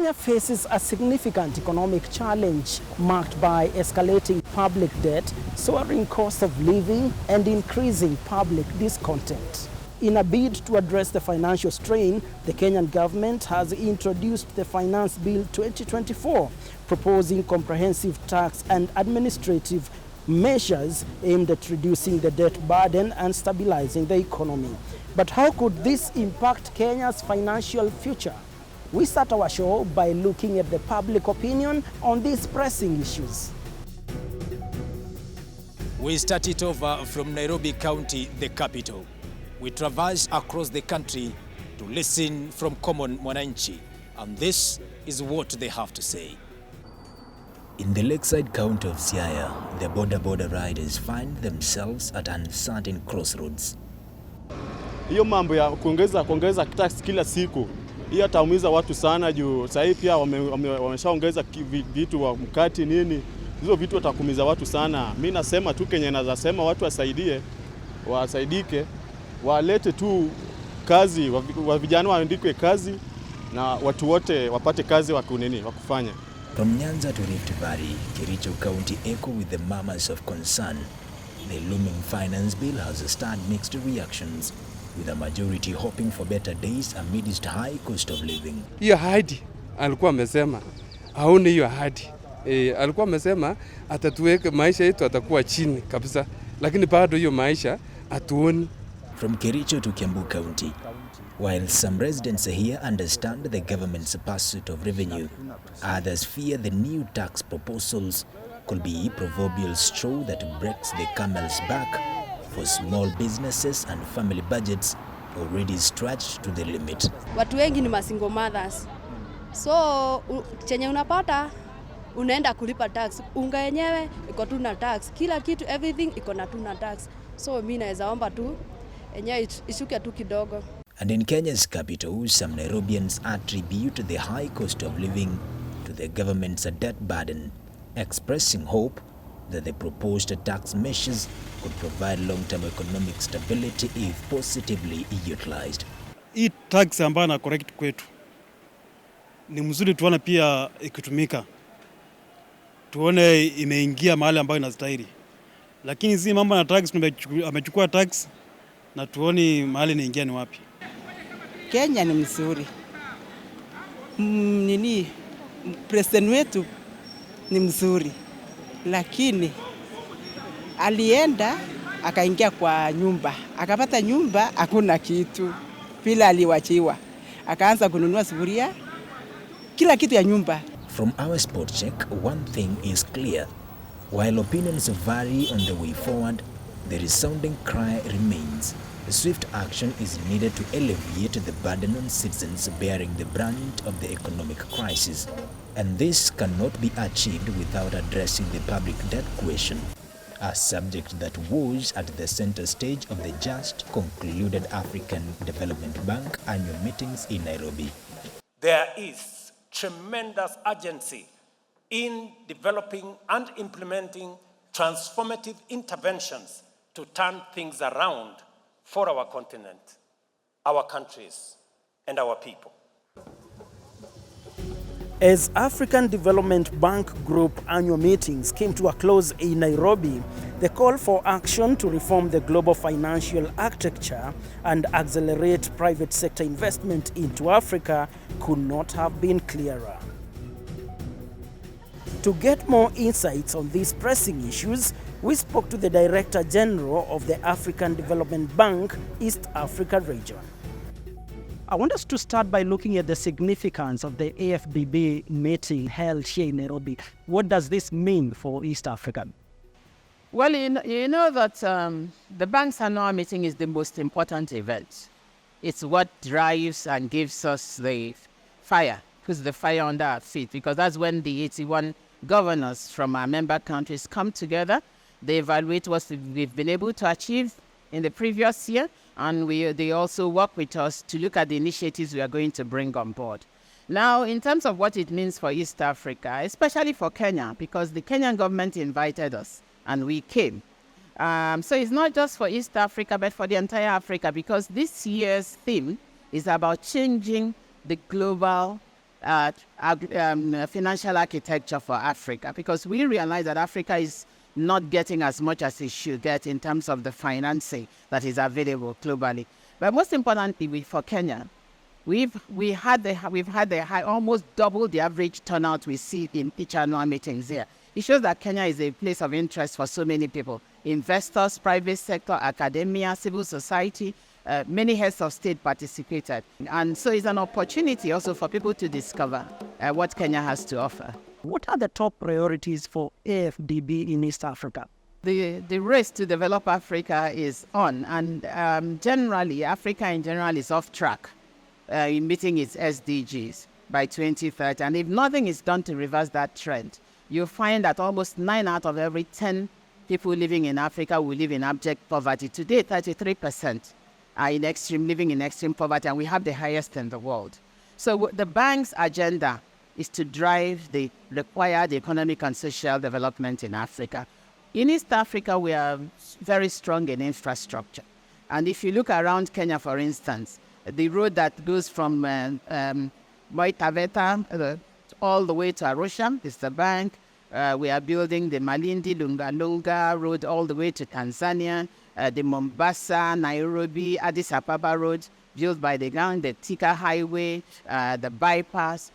Kenya faces a significant economic challenge marked by escalating public debt, soaring cost of living, and increasing public discontent. In a bid to address the financial strain, the Kenyan government has introduced the Finance Bill 2024, proposing comprehensive tax and administrative measures aimed at reducing the debt burden and stabilizing the economy. But how could this impact Kenya's financial future? We start our show by looking at the public opinion on these pressing issues. We start it over from Nairobi County, the capital. We traverse across the country to listen from common mwananchi, and this is what they have to say. In the lakeside county of Siaya, the border riders find themselves at uncertain crossroads. Hiyo mambo ya kuongeza tax kila siku, hiyo ataumiza watu sana juu sasa hivi pia wameshaongeza vitu wa mkati nini. Hizo vitu watakumiza watu sana. Mimi nasema tu Kenya nazasema watu wasaidike, walete tu kazi, wa vijana waandikwe kazi na watu wote wapate kazi wa kufanya. From Nyanza to Rift Valley, Kericho County echo with the murmurs of concern. The looming finance bill has stirred mixed reactions, with a majority hoping for better days amidst high cost of living. Hiyo ahadi alikuwa amesema, haoni hiyo ahadi. Alikuwa amesema atatuweka maisha yetu atakuwa chini kabisa, lakini bado hiyo maisha hatuoni. From Kericho to Kiambu County, while some residents here understand the government's pursuit of revenue, others fear the new tax proposals could be a proverbial straw that breaks the camel's back for small businesses and family budgets already stretched to the limit. Watu wengi ni single mothers. So chenye unapata unaenda kulipa tax. Unga yenyewe iko tu na tax. Kila kitu everything iko na tu na tax. So mimi naweza omba tu yenyewe ishuke tu kidogo. And in Kenya's capital, some Nairobians attribute the high cost of living to the government's debt burden, expressing hope that the proposed tax measures could provide long-term economic stability if positively utilized. Hii tax ambayo na correct kwetu ni mzuri, tuone pia ikitumika, tuone imeingia mahali ambayo inastahili, lakini si mambo na tax amechukua tax na tuoni mahali inaingia ni wapi. Kenya ni mzuri. President wetu ni mzuri, lakini alienda akaingia kwa nyumba, akapata nyumba hakuna kitu, pila aliwachiwa, akaanza kununua sufuria, kila kitu ya nyumba. From our spot check, one thing is clear. While opinions vary on the way forward, the resounding cry remains. Swift action is needed to alleviate the burden on citizens bearing the brunt of the economic crisis. And this cannot be achieved without addressing the public debt question, a subject that was at the center stage of the just concluded African Development Bank annual meetings in Nairobi. There is tremendous urgency in developing and implementing transformative interventions to turn things around for our continent, our countries, and our people. As African Development Bank Group annual meetings came to a close in Nairobi, the call for action to reform the global financial architecture and accelerate private sector investment into Africa could not have been clearer. To get more insights on these pressing issues, we spoke to the Director General of the African Development Bank East Africa region. I want us to start by looking at the significance of the AFDB meeting held here in Nairobi. What does this mean for East Africa? Well, you know that the bank's annual meeting is the most important event. It's what drives and gives us the fire, puts the fire under our feet, because that's when the 81 governors from our member countries come together. They evaluate what we've been able to achieve in the previous year, and they also work with us to look at the initiatives we are going to bring on board. Now, in terms of what it means for East Africa, especially for Kenya, because the Kenyan government invited us and we came. So it's not just for East Africa, but for the entire Africa, because this year's theme is about changing the global financial architecture for Africa, because we realize that Africa is not getting as much as it should get in terms of the financing that is available globally. But most importantly, for Kenya, we've had the high, almost double the average turnout we see in each annual meetings here. It shows that Kenya is a place of interest for so many people: investors, private sector, academia, civil society. Many heads of state participated. And so it's an opportunity also for people to discover what Kenya has to offer. What are the top priorities for AFDB in East Africa? The race to develop Africa is on, and generally, Africa in general is off track in meeting its SDGs by 2030. And if nothing is done to reverse that trend, you'll find that almost 9 out of every 10 people living in Africa will live in abject poverty. Today, 33% are living in extreme poverty, and we have the highest in the world. So the bank's agenda is to drive the required economic and social development in Africa. In East Africa, we are very strong in infrastructure. And if you look around Kenya, for instance, the road that goes from Moi Taveta all the way to Arusha is the bank. We are building the Malindi Lunga road all the way to Tanzania, the Mombasa, Nairobi, Addis Ababa road built by the gang, the Thika Highway, the bypass.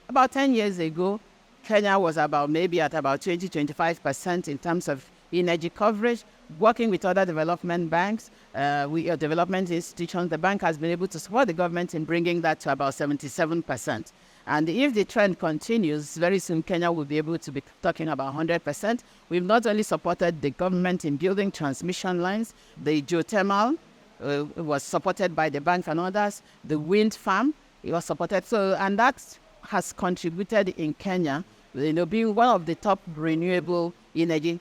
About 10 years ago, Kenya was at about 20-25% in terms of energy coverage. Working with other development banks, development institutions, the bank has been able to support the government in bringing that to about 77%. And if the trend continues, very soon Kenya will be able to be talking about 100%. We've not only supported the government in building transmission lines, the geothermal was supported by the bank and others, the wind farm, it was supported. So, and that has contributed in Kenya, being one of the top renewable energy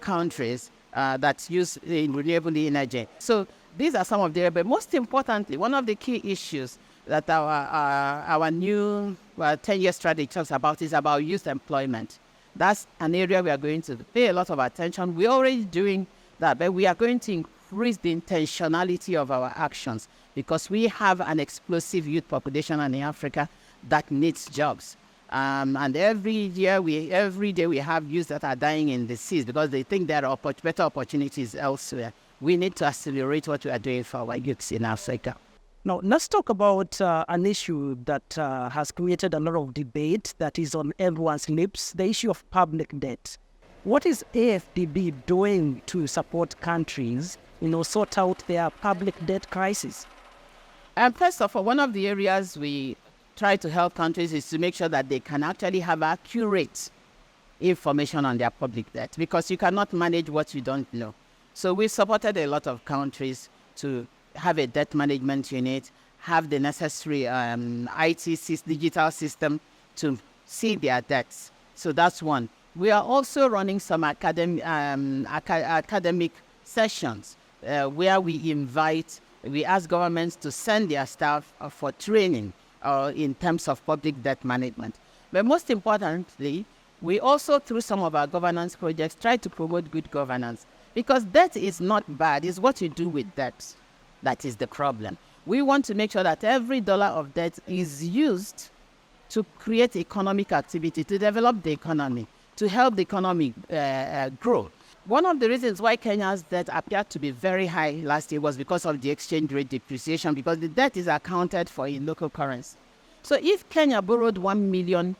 countries that use renewable energy. So these are some of the, but most importantly, one of the key issues that our new 10-year strategy talks about is about youth employment. That's an area we are going to pay a lot of attention. We're already doing that, but we are going to increase the intentionality of our actions because we have an explosive youth population in Africa that needs jobs. And every day we have youth that are dying in the seas because they think there are better opportunities elsewhere. We need to accelerate what we are doing for our youths in Africa. Now, let's talk about an issue that has created a lot of debate that is on everyone's lips, the issue of public debt. What is AFDB doing to support countries, sort out their public debt crisis? First of all, one of the areas we try to help countries is to make sure that they can actually have accurate information on their public debt because you cannot manage what you don't know. So we supported a lot of countries to have a debt management unit, have the necessary digital system to see their debts. So that's one. We are also running some academic sessions where we ask governments to send their staff for training in terms of public debt management. But most importantly, we also, through some of our governance projects, try to promote good governance because debt is not bad. It's what you do with debt that is the problem. We want to make sure that every dollar of debt is used to create economic activity, to develop the economy, to help the economy grow. One of the reasons why Kenya's debt appeared to be very high last year was because of the exchange rate depreciation, because the debt is accounted for in local currency. So if Kenya borrowed $1 million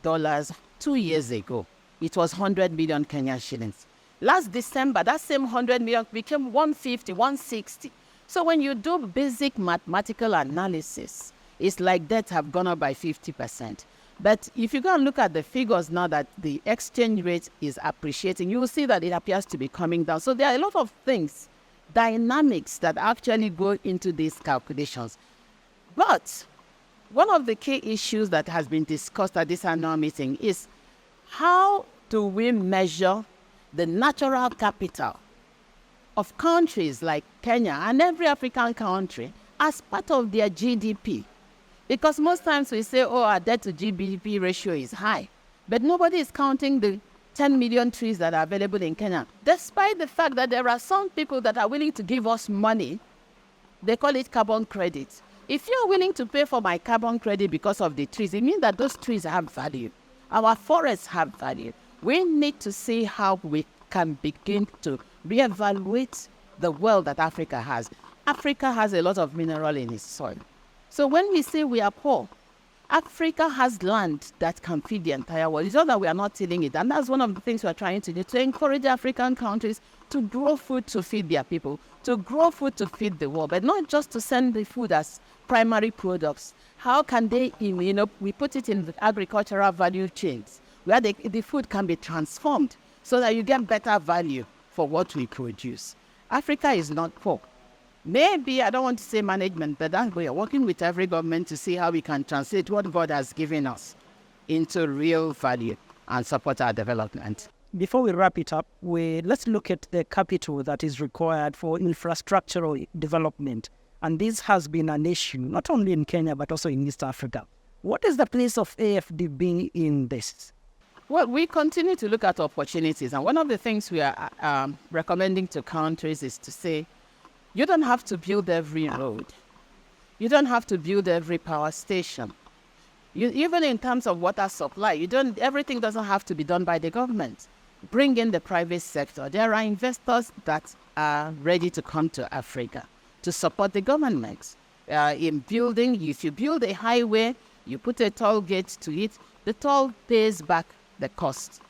2 years ago, it was 100 million Kenyan shillings. Last December, that same 100 million became 150, 160. So when you do basic mathematical analysis, it's like debts have gone up by 50%. But if you go and look at the figures now that the exchange rate is appreciating, you will see that it appears to be coming down. So there are a lot of things, dynamics that actually go into these calculations. But one of the key issues that has been discussed at this annual meeting is how do we measure the natural capital of countries like Kenya and every African country as part of their GDP? Because most times we say, our debt to GDP ratio is high, but nobody is counting the 10 million trees that are available in Kenya. Despite the fact that there are some people that are willing to give us money, they call it carbon credits. If you're willing to pay for my carbon credit because of the trees, it means that those trees have value. Our forests have value. We need to see how we can begin to reevaluate the wealth that Africa has. Africa has a lot of mineral in its soil. So when we say we are poor, Africa has land that can feed the entire world. It's not that we are not tilling it. And that's one of the things we are trying to do, to encourage African countries to grow food to feed their people, to grow food to feed the world, but not just to send the food as primary products. How can they, we put it in the agricultural value chains where the food can be transformed so that you get better value for what we produce. Africa is not poor. Maybe, I don't want to say management, but that we are working with every government to see how we can translate what God has given us into real value and support our development. Before we wrap it up, let's look at the capital that is required for infrastructural development. And this has been an issue, not only in Kenya, but also in East Africa. What is the place of AFDB in this? Well, we continue to look at opportunities. And one of the things we are recommending to countries is to say, you don't have to build every road. You don't have to build every power station. Even in terms of water supply, everything doesn't have to be done by the government. Bring in the private sector. There are investors that are ready to come to Africa to support the government. In building, if you build a highway, you put a toll gate to it, the toll pays back the cost.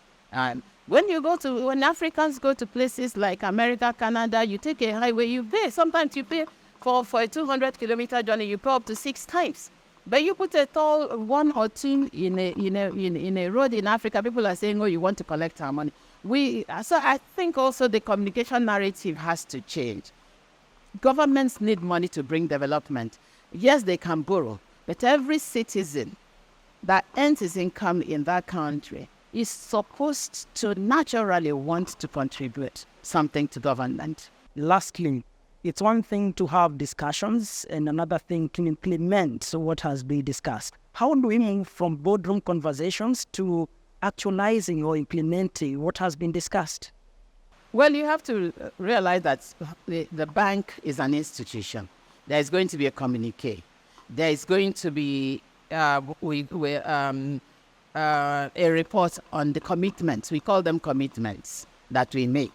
When Africans go to places like America, Canada, you take a highway, you pay. Sometimes you pay for a 200-kilometer journey, you pay up to 6 times. But you put a toll 1 or 2 in a road in Africa, people are saying, oh, you want to collect our money. So I think also the communication narrative has to change. Governments need money to bring development. Yes, they can borrow, but every citizen that earns his income in that country is supposed to naturally want to contribute something to government. Lastly, it's one thing to have discussions and another thing to implement what has been discussed. How do we move from boardroom conversations to actualizing or implementing what has been discussed? Well, you have to realize that the bank is an institution. There is going to be a communique. There is going to be a report on the commitments. We call them commitments that we make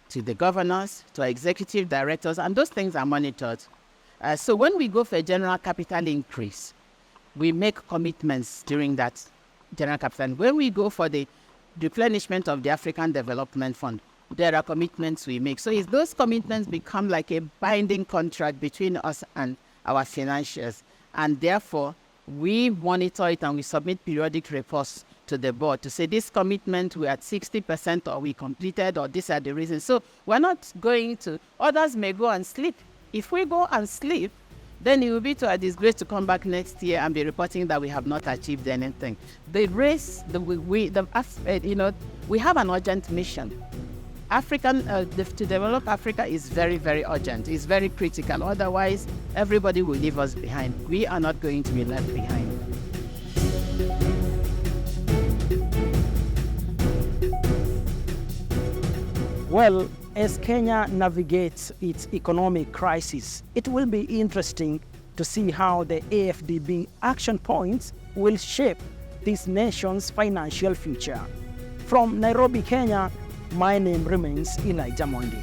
to the governors, to executive directors, and those things are monitored. So when we go for a general capital increase, we make commitments during that general capital. When we go for the replenishment of the African Development Fund, there are commitments we make. So if those commitments become like a binding contract between us and our financiers, and therefore we monitor it and we submit periodic reports to the board to say this commitment we're at 60% or we completed or these are the reasons. So we're not going to, others may go and sleep. If we go and sleep, then it will be to our disgrace to come back next year and be reporting that we have not achieved anything. The race, we have an urgent mission. To develop Africa is very, very urgent. It's very critical. Otherwise, everybody will leave us behind. We are not going to be left behind. Well, as Kenya navigates its economic crisis, it will be interesting to see how the AFDB action points will shape this nation's financial future. From Nairobi, Kenya, my name remains Elijah Mondi.